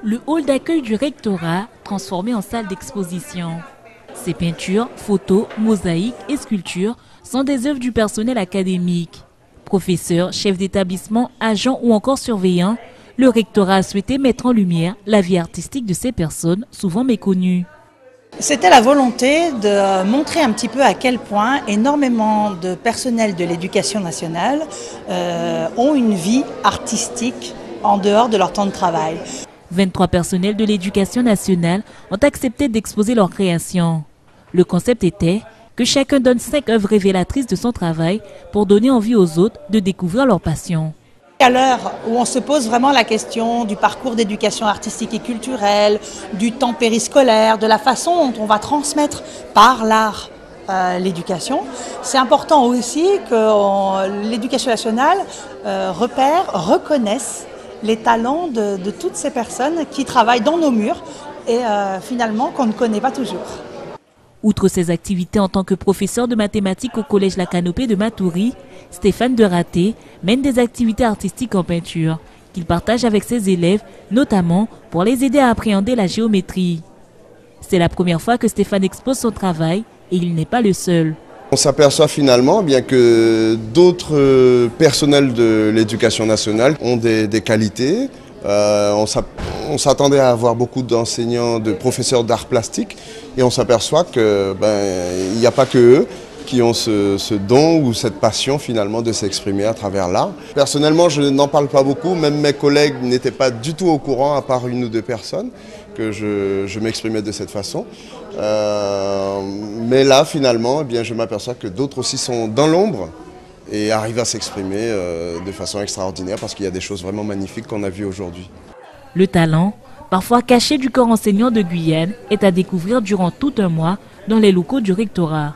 le hall d'accueil du rectorat transformé en salle d'exposition. Ces peintures, photos, mosaïques et sculptures sont des œuvres du personnel académique. Professeurs, chefs d'établissement, agents ou encore surveillants, le rectorat a souhaité mettre en lumière la vie artistique de ces personnes souvent méconnues. C'était la volonté de montrer un petit peu à quel point énormément de personnel de l'éducation nationale ont une vie artistique en dehors de leur temps de travail. 23 personnels de l'éducation nationale ont accepté d'exposer leurs créations. Le concept était que chacun donne 5 œuvres révélatrices de son travail pour donner envie aux autres de découvrir leur passion. À l'heure où on se pose vraiment la question du parcours d'éducation artistique et culturelle, du temps périscolaire, de la façon dont on va transmettre par l'art l'éducation, c'est important aussi que l'éducation nationale reconnaisse les talents de toutes ces personnes qui travaillent dans nos murs et finalement qu'on ne connaît pas toujours. Outre ses activités en tant que professeur de mathématiques au collège La Canopée de Matoury, Stéphane Deraté mène des activités artistiques en peinture qu'il partage avec ses élèves, notamment pour les aider à appréhender la géométrie. C'est la première fois que Stéphane expose son travail et il n'est pas le seul. On s'aperçoit finalement bien que d'autres personnels de l'éducation nationale ont des qualités. On s'attendait à avoir beaucoup d'enseignants, de professeurs d'art plastique et on s'aperçoit qu'il n'y a pas que eux qui ont ce don ou cette passion finalement de s'exprimer à travers l'art. Personnellement, je n'en parle pas beaucoup, même mes collègues n'étaient pas du tout au courant, à part une ou deux personnes, que je m'exprimais de cette façon. Mais là, finalement, eh bien, je m'aperçois que d'autres aussi sont dans l'ombre et arrivent à s'exprimer de façon extraordinaire parce qu'il y a des choses vraiment magnifiques qu'on a vues aujourd'hui. Le talent, parfois caché du corps enseignant de Guyane, est à découvrir durant tout un mois dans les locaux du rectorat.